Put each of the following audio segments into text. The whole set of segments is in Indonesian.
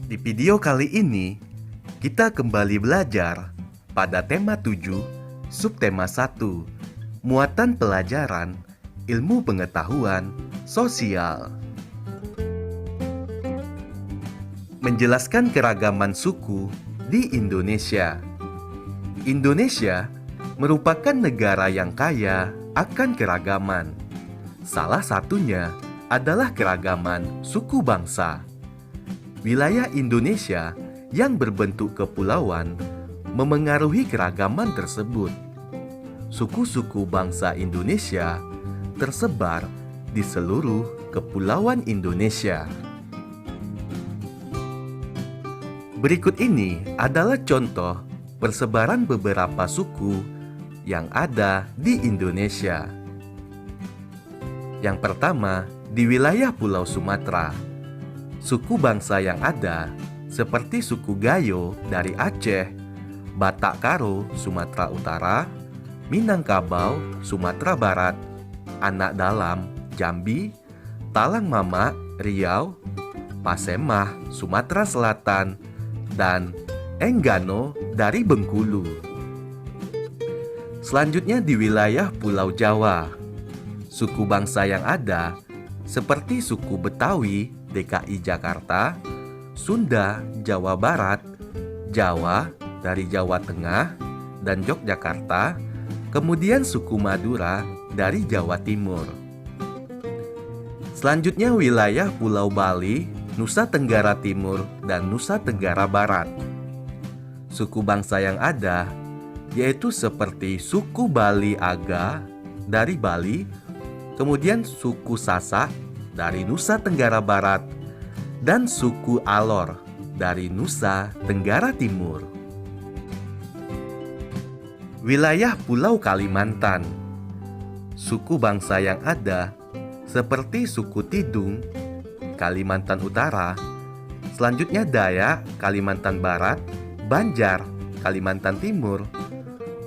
Di video kali ini, kita kembali belajar pada tema 7, subtema 1, muatan pelajaran, ilmu pengetahuan, sosial. Menjelaskan keragaman suku di Indonesia. Indonesia merupakan negara yang kaya akan keragaman. Salah satunya adalah keragaman suku bangsa. Wilayah Indonesia yang berbentuk kepulauan memengaruhi keragaman tersebut. Suku-suku bangsa Indonesia tersebar di seluruh kepulauan Indonesia. Berikut ini adalah contoh persebaran beberapa suku yang ada di Indonesia. Yang pertama, di wilayah Pulau Sumatera. Suku bangsa yang ada seperti suku Gayo dari Aceh, Batak Karo, Sumatera Utara, Minangkabau, Sumatera Barat, Anak Dalam, Jambi, Talang Mama, Riau, Pasemah, Sumatera Selatan, dan Enggano dari Bengkulu. Selanjutnya di wilayah Pulau Jawa. Suku bangsa yang ada seperti suku Betawi, DKI Jakarta, Sunda, Jawa Barat, Jawa dari Jawa Tengah, dan Yogyakarta, kemudian suku Madura dari Jawa Timur. Selanjutnya wilayah Pulau Bali, Nusa Tenggara Timur, dan Nusa Tenggara Barat. Suku bangsa yang ada yaitu seperti suku Bali Aga dari Bali, kemudian suku Sasak dari Nusa Tenggara Barat, dan suku Alor dari Nusa Tenggara Timur. Wilayah Pulau Kalimantan. Suku bangsa yang ada seperti suku Tidung, Kalimantan Utara, selanjutnya Dayak, Kalimantan Barat, Banjar, Kalimantan Timur,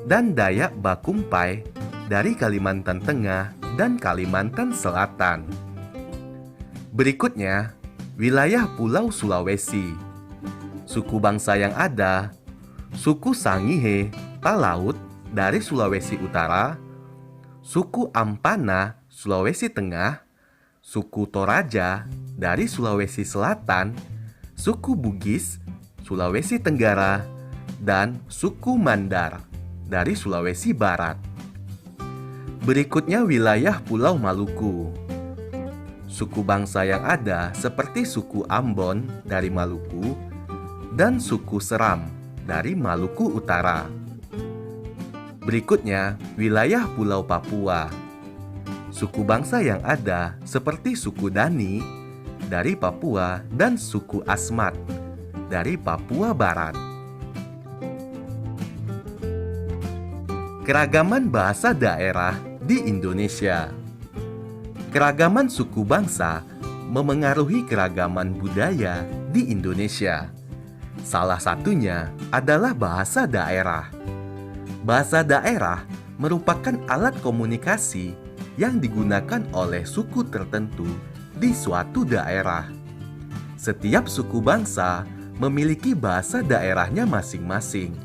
dan Dayak Bakumpai dari Kalimantan Tengah dan Kalimantan Selatan. Berikutnya, wilayah Pulau Sulawesi. Suku bangsa yang ada, suku Sangihe, Talaut dari Sulawesi Utara, suku Ampana, Sulawesi Tengah, suku Toraja dari Sulawesi Selatan, suku Bugis, Sulawesi Tenggara, dan suku Mandar dari Sulawesi Barat. Berikutnya wilayah Pulau Maluku. Suku bangsa yang ada seperti suku Ambon dari Maluku dan suku Seram dari Maluku Utara. Berikutnya wilayah Pulau Papua. Suku bangsa yang ada seperti suku Dani dari Papua dan suku Asmat dari Papua Barat. Keragaman bahasa daerah di Indonesia. Keragaman suku bangsa memengaruhi keragaman budaya di Indonesia. Salah satunya adalah bahasa daerah. Bahasa daerah merupakan alat komunikasi yang digunakan oleh suku tertentu di suatu daerah. Setiap suku bangsa memiliki bahasa daerahnya masing-masing.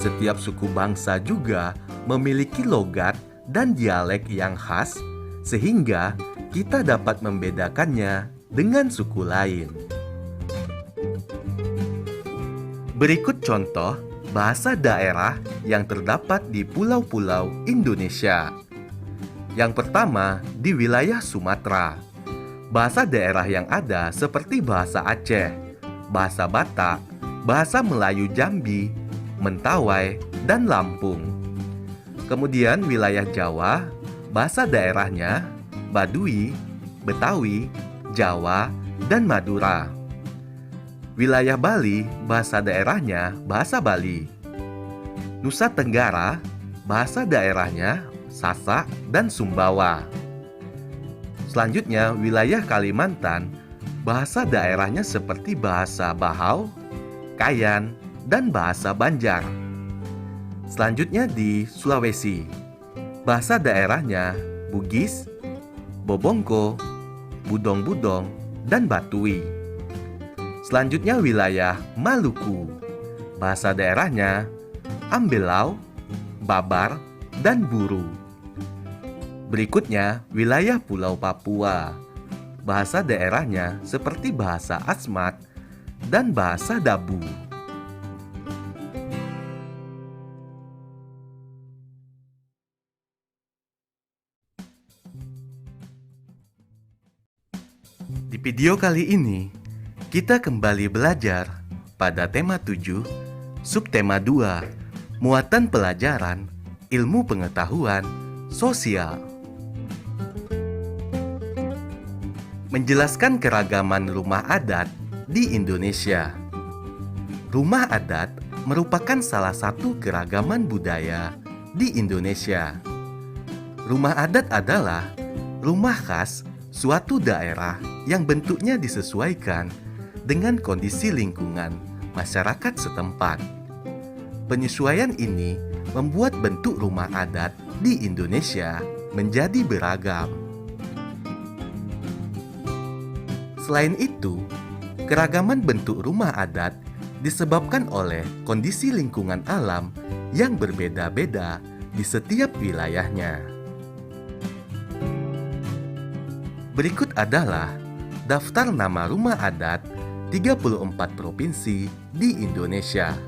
Setiap suku bangsa juga memiliki logat dan dialek yang khas, sehingga kita dapat membedakannya dengan suku lain. Berikut contoh bahasa daerah yang terdapat di pulau-pulau Indonesia. Yang pertama, di wilayah Sumatera. Bahasa daerah yang ada seperti bahasa Aceh, bahasa Batak, bahasa Melayu Jambi, Mentawai, dan Lampung. Kemudian wilayah Jawa, bahasa daerahnya Baduy, Betawi, Jawa, dan Madura. Wilayah Bali, bahasa daerahnya bahasa Bali. Nusa Tenggara, bahasa daerahnya Sasak dan Sumbawa. Selanjutnya wilayah Kalimantan, bahasa daerahnya seperti bahasa Bahau, Kayan, dan bahasa Banjar. Selanjutnya di Sulawesi, bahasa daerahnya Bugis, Bobongko, Budong-Budong, dan Batui. Selanjutnya wilayah Maluku. Bahasa daerahnya Ambelau, Babar, dan Buru. Berikutnya wilayah Pulau Papua. Bahasa daerahnya seperti bahasa Asmat dan bahasa Dabu. Di video kali ini, kita kembali belajar pada tema 7, subtema 2, muatan pelajaran, ilmu pengetahuan, sosial. Menjelaskan keragaman rumah adat di Indonesia. Rumah adat merupakan salah satu keragaman budaya di Indonesia. Rumah adat adalah rumah khas suatu daerah yang bentuknya disesuaikan dengan kondisi lingkungan masyarakat setempat. Penyesuaian ini membuat bentuk rumah adat di Indonesia menjadi beragam. Selain itu, keragaman bentuk rumah adat disebabkan oleh kondisi lingkungan alam yang berbeda-beda di setiap wilayahnya. Berikut adalah daftar nama rumah adat 34 provinsi di Indonesia.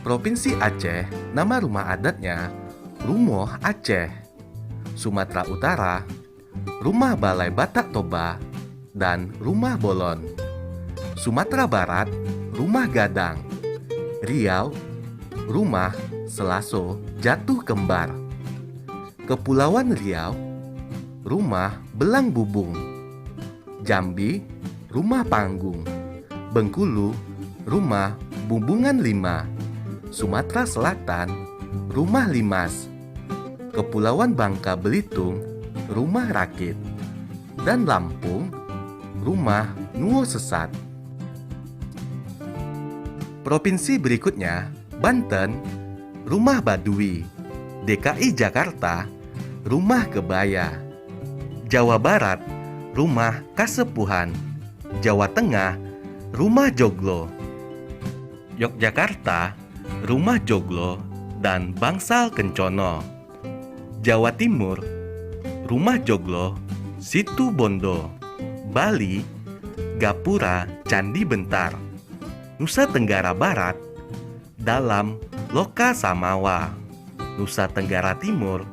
Provinsi Aceh, nama rumah adatnya Rumoh Aceh. Sumatera Utara, Rumah Balai Batak Toba dan Rumah Bolon. Sumatera Barat, Rumah Gadang. Riau, Rumah Selaso Jatuh Kembar. Kepulauan Riau, Rumah Belang Bubung. Jambi, Rumah Panggung. Bengkulu, Rumah Bumbungan Lima. Sumatera Selatan, Rumah Limas. Kepulauan Bangka Belitung, Rumah Rakit. Dan Lampung, Rumah Nuo Sesat. Provinsi berikutnya, Banten, Rumah Baduy. DKI Jakarta, Rumah Kebaya. Jawa Barat, Rumah Kasepuhan. Jawa Tengah, Rumah Joglo. Yogyakarta, Rumah Joglo dan Bangsal Kencono. Jawa Timur, Rumah Joglo, Situ Bondo. Bali, Gapura Candi Bentar. Nusa Tenggara Barat, Dalam Loka Samawa. Nusa Tenggara Timur,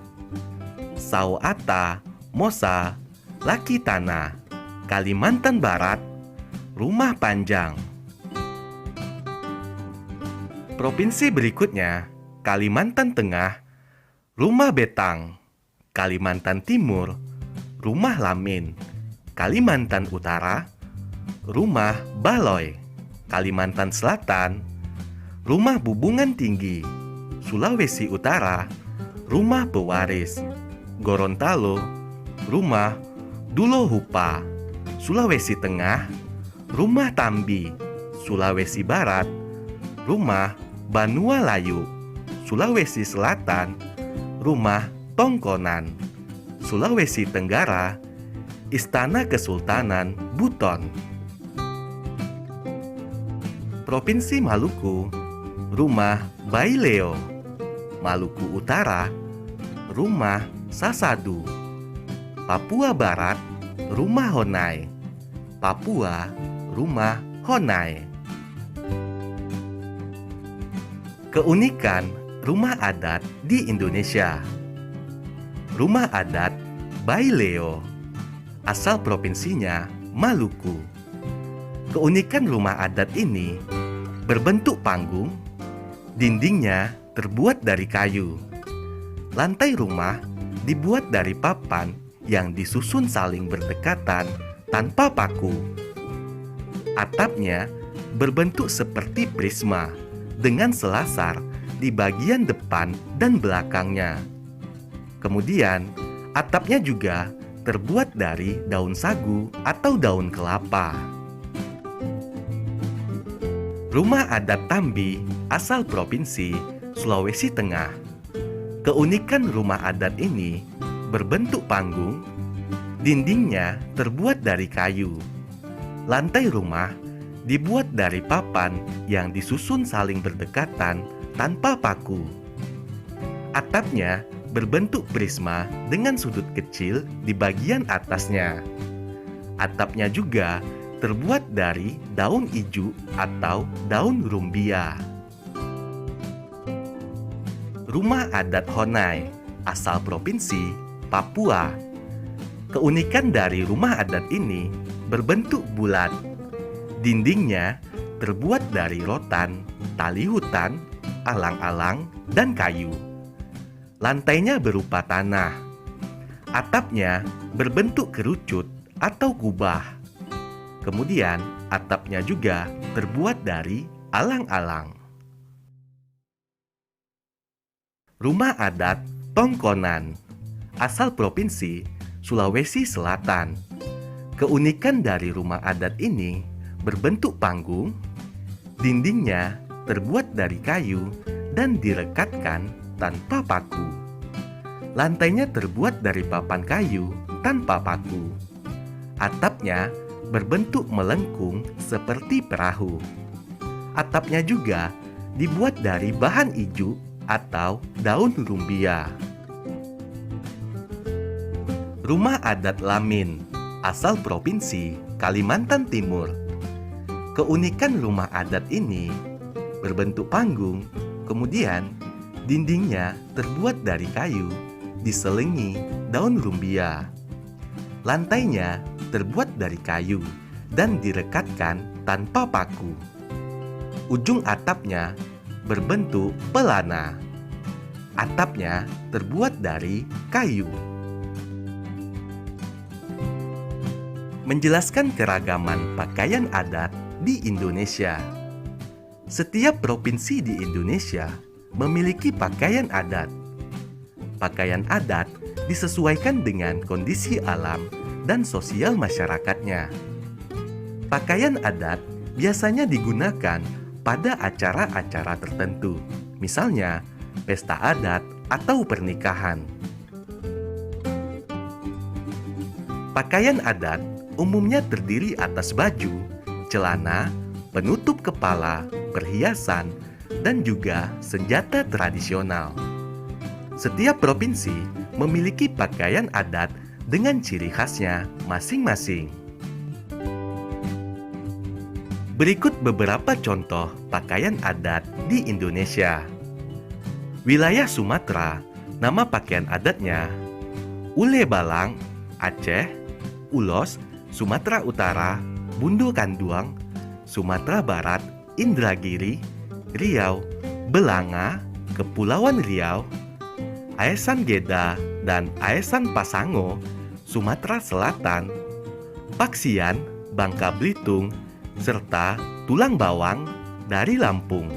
Sauata Mosa Laki Tanah. Kalimantan Barat, Rumah Panjang. Provinsi berikutnya, Kalimantan Tengah, Rumah Betang. Kalimantan Timur, Rumah Lamin. Kalimantan Utara, Rumah Baloi. Kalimantan Selatan, Rumah Bubungan Tinggi. Sulawesi Utara, Rumah Pewaris. Gorontalo, Rumah Dulohupa. Sulawesi Tengah, Rumah Tambi. Sulawesi Barat, Rumah Banua Layu. Sulawesi Selatan, Rumah Tongkonan. Sulawesi Tenggara, Istana Kesultanan Buton. Provinsi Maluku, Rumah Baileo. Maluku Utara, Rumah Sasadu. Papua Barat, Rumah Honai. Papua, Rumah Honai. Keunikan rumah adat di Indonesia. Rumah adat Baileo, asal provinsinya Maluku. Keunikan rumah adat ini berbentuk panggung, dindingnya terbuat dari kayu. Lantai rumah dibuat dari papan yang disusun saling berdekatan tanpa paku. Atapnya berbentuk seperti prisma dengan selasar di bagian depan dan belakangnya. Kemudian, atapnya juga terbuat dari daun sagu atau daun kelapa. Rumah adat Tambi asal provinsi Sulawesi Tengah. Keunikan rumah adat ini berbentuk panggung, dindingnya terbuat dari kayu. Lantai rumah dibuat dari papan yang disusun saling berdekatan tanpa paku. Atapnya berbentuk prisma dengan sudut kecil di bagian atasnya. Atapnya juga terbuat dari daun ijuk atau daun rumbia. Rumah adat Honai, asal provinsi Papua. Keunikan dari rumah adat ini berbentuk bulat. Dindingnya terbuat dari rotan, tali hutan, alang-alang, dan kayu. Lantainya berupa tanah. Atapnya berbentuk kerucut atau kubah. Kemudian atapnya juga terbuat dari alang-alang. Rumah adat Tongkonan, asal provinsi Sulawesi Selatan. Keunikan dari rumah adat ini berbentuk panggung. Dindingnya terbuat dari kayu dan direkatkan tanpa paku. Lantainya terbuat dari papan kayu tanpa paku. Atapnya berbentuk melengkung seperti perahu. Atapnya juga dibuat dari bahan ijuk atau daun rumbia. Rumah adat Lamin, asal provinsi Kalimantan Timur. Keunikan rumah adat ini berbentuk panggung, kemudian dindingnya terbuat dari kayu, diselingi daun rumbia. Lantainya terbuat dari kayu dan direkatkan tanpa paku. Ujung atapnya berbentuk pelana. Atapnya terbuat dari kayu. Menjelaskan keragaman pakaian adat di Indonesia. Setiap provinsi di Indonesia memiliki pakaian adat. Pakaian adat disesuaikan dengan kondisi alam dan sosial masyarakatnya. Pakaian adat biasanya digunakan pada acara-acara tertentu, misalnya pesta adat atau pernikahan. Pakaian adat umumnya terdiri atas baju, celana, penutup kepala, perhiasan, dan juga senjata tradisional. Setiap provinsi memiliki pakaian adat dengan ciri khasnya masing-masing. Berikut beberapa contoh pakaian adat di Indonesia. Wilayah Sumatera, nama pakaian adatnya Ule Balang, Aceh, Ulos, Sumatera Utara, Bundo Kanduang, Sumatera Barat, Indragiri, Riau, Belanga, Kepulauan Riau, Aesan Geda, dan Aesan Pasango, Sumatera Selatan, Paksian, Bangka Belitung, serta Tulang Bawang dari Lampung.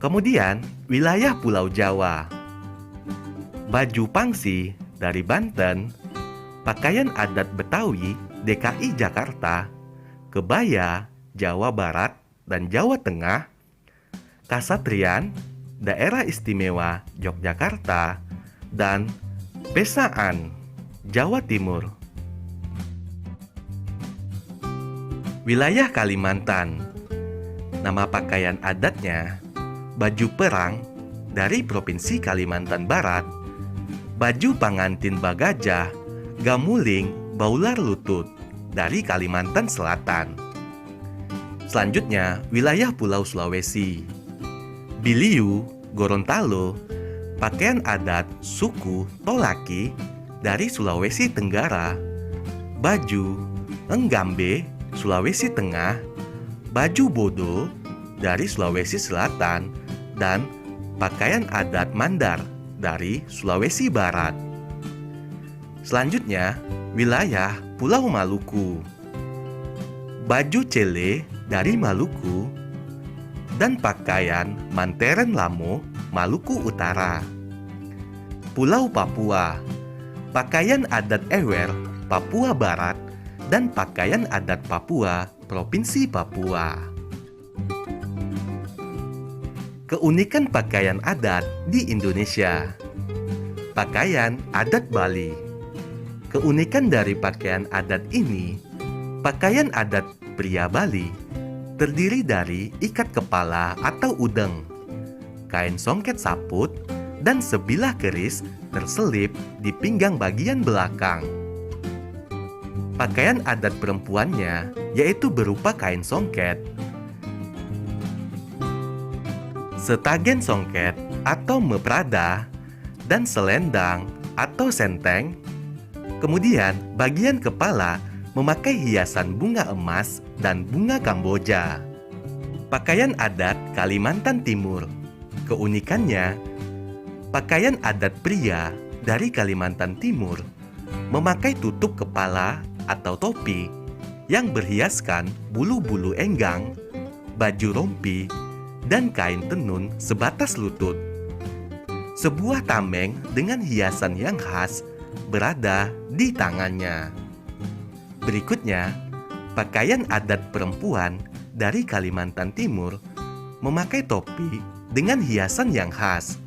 Kemudian, wilayah Pulau Jawa. Baju pangsi dari Banten, pakaian adat Betawi DKI Jakarta, kebaya Jawa Barat dan Jawa Tengah, kasatrian Daerah Istimewa Yogyakarta, dan pesaan Jawa Timur. Wilayah Kalimantan, nama pakaian adatnya baju perang dari Provinsi Kalimantan Barat, baju pangantin Bagajah, gamuling, baular lutut dari Kalimantan Selatan. Selanjutnya, wilayah Pulau Sulawesi. Biliu, Gorontalo, pakaian adat suku Tolaki dari Sulawesi Tenggara, baju Enggambe, Sulawesi Tengah, baju Bodo dari Sulawesi Selatan, dan pakaian adat Mandar dari Sulawesi Barat. Selanjutnya, wilayah Pulau Maluku. Baju Cele dari Maluku dan pakaian Manteren Lamo, Maluku Utara. Pulau Papua, pakaian adat Ewer, Papua Barat, dan pakaian adat Papua, Provinsi Papua. Keunikan pakaian adat di Indonesia. Pakaian adat Bali. Keunikan dari pakaian adat ini, pakaian adat pria Bali terdiri dari ikat kepala atau udeng, kain songket saput, dan sebilah keris terselip di pinggang bagian belakang. Pakaian adat perempuannya yaitu berupa kain songket, setagen songket atau meprada, dan selendang atau senteng. Kemudian bagian kepala memakai hiasan bunga emas dan bunga Kamboja. Pakaian adat Kalimantan Timur. Keunikannya, pakaian adat pria dari Kalimantan Timur memakai tutup kepala atau topi yang berhiaskan bulu-bulu enggang, baju rompi, dan kain tenun sebatas lutut. Sebuah tameng dengan hiasan yang khas berada di tangannya. Berikutnya, pakaian adat perempuan dari Kalimantan Timur memakai topi dengan hiasan yang khas,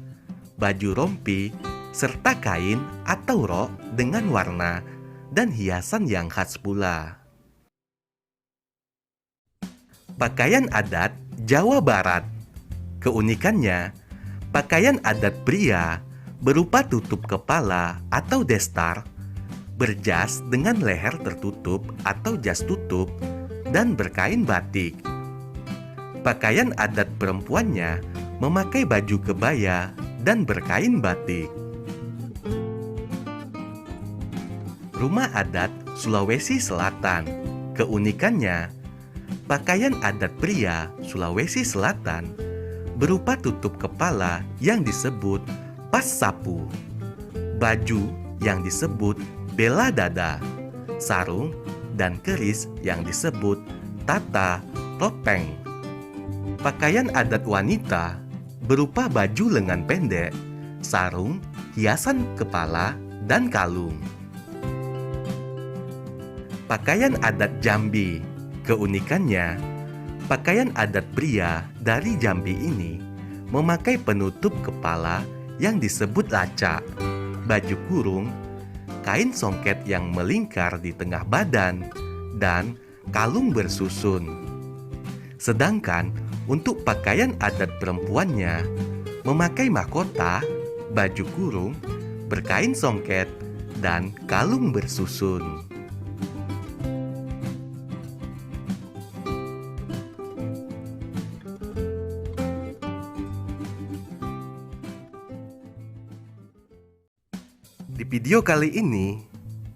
baju rompi, serta kain atau rok dengan warna dan hiasan yang khas pula. Pakaian adat Jawa Barat. Keunikannya, pakaian adat pria berupa tutup kepala atau destar, berjas dengan leher tertutup atau jas tutup, dan berkain batik. Pakaian adat perempuannya memakai baju kebaya dan berkain batik. Rumah adat Sulawesi Selatan. Keunikannya, pakaian adat pria Sulawesi Selatan berupa tutup kepala yang disebut pas sapu, baju yang disebut bela dada, sarung, dan keris yang disebut tata topeng. Pakaian adat wanita berupa baju lengan pendek, sarung, hiasan kepala, dan kalung. Pakaian adat Jambi. Keunikannya, pakaian adat pria dari Jambi ini memakai penutup kepala yang disebut lacak, baju kurung, kain songket yang melingkar di tengah badan, dan kalung bersusun. Sedangkan untuk pakaian adat perempuannya memakai mahkota, baju kurung, berkain songket, dan kalung bersusun. Di video kali ini,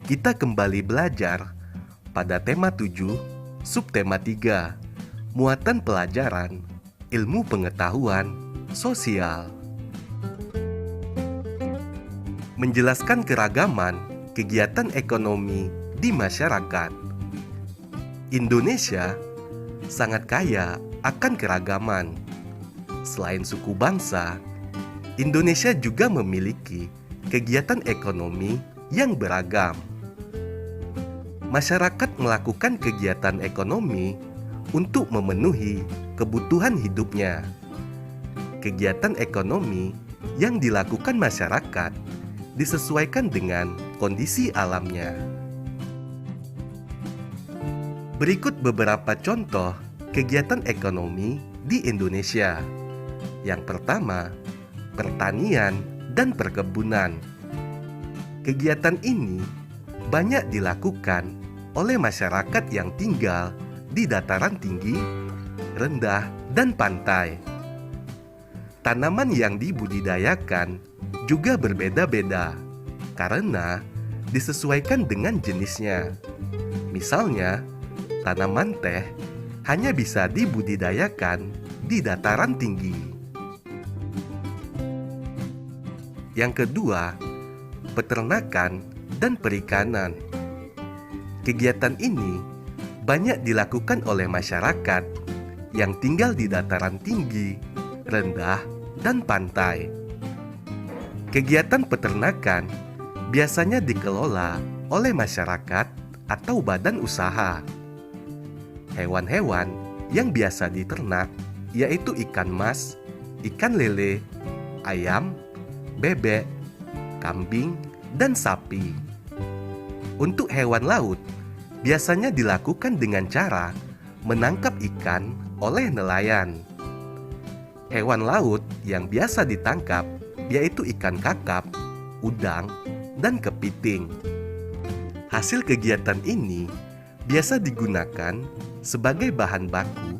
kita kembali belajar pada tema 7, subtema 3, muatan pelajaran, ilmu pengetahuan, sosial. Menjelaskan keragaman kegiatan ekonomi di masyarakat. Indonesia sangat kaya akan keragaman. Selain suku bangsa, Indonesia juga memiliki kegiatan ekonomi yang beragam. Masyarakat melakukan kegiatan ekonomi untuk memenuhi kebutuhan hidupnya. Kegiatan ekonomi yang dilakukan masyarakat disesuaikan dengan kondisi alamnya. Berikut beberapa contoh kegiatan ekonomi di Indonesia. Yang pertama, pertanian dan perkebunan. Kegiatan ini banyak dilakukan oleh masyarakat yang tinggal di dataran tinggi, rendah, dan pantai. Tanaman yang dibudidayakan juga berbeda-beda karena disesuaikan dengan jenisnya. Misalnya, tanaman teh hanya bisa dibudidayakan di dataran tinggi. Yang kedua, peternakan dan perikanan. Kegiatan ini banyak dilakukan oleh masyarakat yang tinggal di dataran tinggi, rendah, dan pantai. Kegiatan peternakan biasanya dikelola oleh masyarakat atau badan usaha. Hewan-hewan yang biasa diternak yaitu ikan mas, ikan lele, ayam, bebek, kambing, dan sapi. Untuk hewan laut, biasanya dilakukan dengan cara menangkap ikan oleh nelayan. Hewan laut yang biasa ditangkap yaitu ikan kakap, udang, dan kepiting. Hasil kegiatan ini biasa digunakan sebagai bahan baku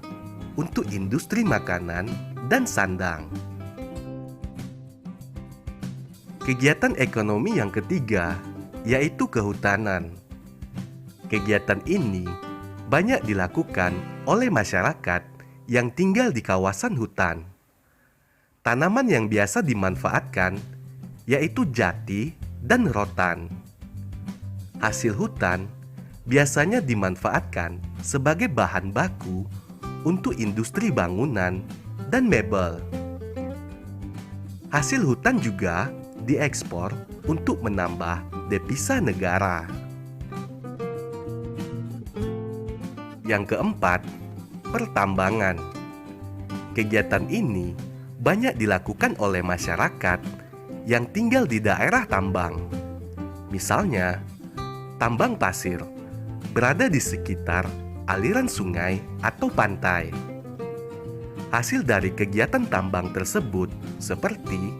untuk industri makanan dan sandang. Kegiatan ekonomi yang ketiga yaitu kehutanan. Kegiatan ini banyak dilakukan oleh masyarakat yang tinggal di kawasan hutan. Tanaman yang biasa dimanfaatkan yaitu jati dan rotan. Hasil hutan biasanya dimanfaatkan sebagai bahan baku untuk industri bangunan dan mebel. Hasil hutan juga diekspor untuk menambah devisa negara. Yang keempat, pertambangan. Kegiatan ini banyak dilakukan oleh masyarakat yang tinggal di daerah tambang. Misalnya, tambang pasir berada di sekitar aliran sungai atau pantai. Hasil dari kegiatan tambang tersebut seperti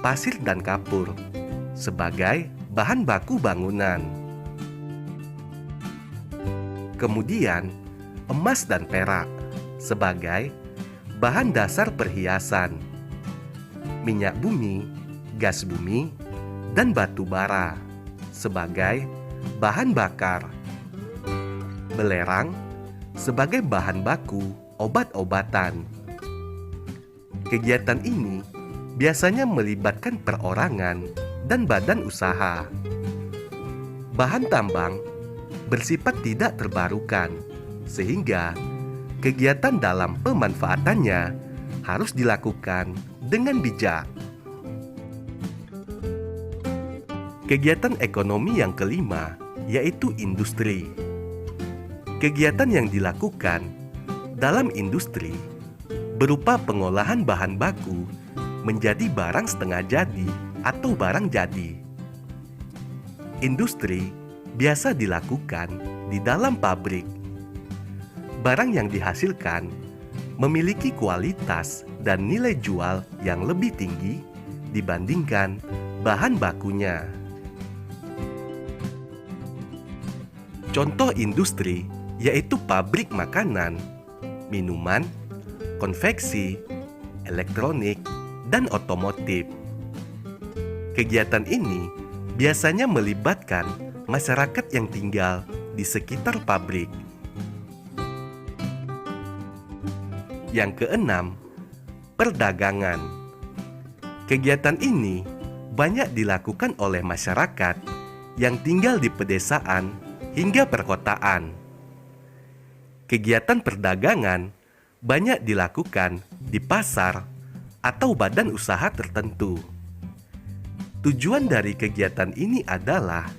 pasir dan kapur sebagai bahan baku bangunan. Kemudian, emas dan perak sebagai bahan dasar perhiasan. Minyak bumi, gas bumi, dan batu bara sebagai bahan bakar. Belerang sebagai bahan baku obat-obatan. Kegiatan ini biasanya melibatkan perorangan dan badan usaha. Bahan tambang bersifat tidak terbarukan, sehingga kegiatan dalam pemanfaatannya harus dilakukan dengan bijak. Kegiatan ekonomi yang kelima yaitu industri. Kegiatan yang dilakukan dalam industri berupa pengolahan bahan baku menjadi barang setengah jadi atau barang jadi. Industri biasa dilakukan di dalam pabrik. Barang yang dihasilkan memiliki kualitas dan nilai jual yang lebih tinggi dibandingkan bahan bakunya. Contoh industri yaitu pabrik makanan, minuman, konveksi, elektronik, dan otomotif. Kegiatan ini biasanya melibatkan masyarakat yang tinggal di sekitar pabrik. Yang keenam, perdagangan. Kegiatan ini banyak dilakukan oleh masyarakat yang tinggal di pedesaan hingga perkotaan. Kegiatan perdagangan banyak dilakukan di pasar atau badan usaha tertentu. Tujuan dari kegiatan ini adalah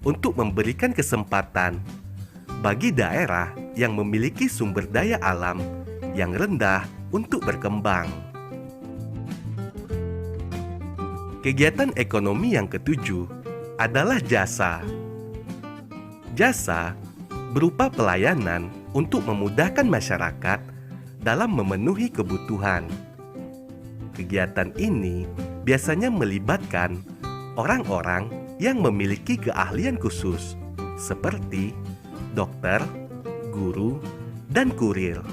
untuk memberikan kesempatan bagi daerah yang memiliki sumber daya alam yang rendah untuk berkembang. Kegiatan ekonomi yang ketujuh adalah jasa. Jasa berupa pelayanan untuk memudahkan masyarakat dalam memenuhi kebutuhan. Kegiatan ini biasanya melibatkan orang-orang yang memiliki keahlian khusus, seperti dokter, guru, dan kurir.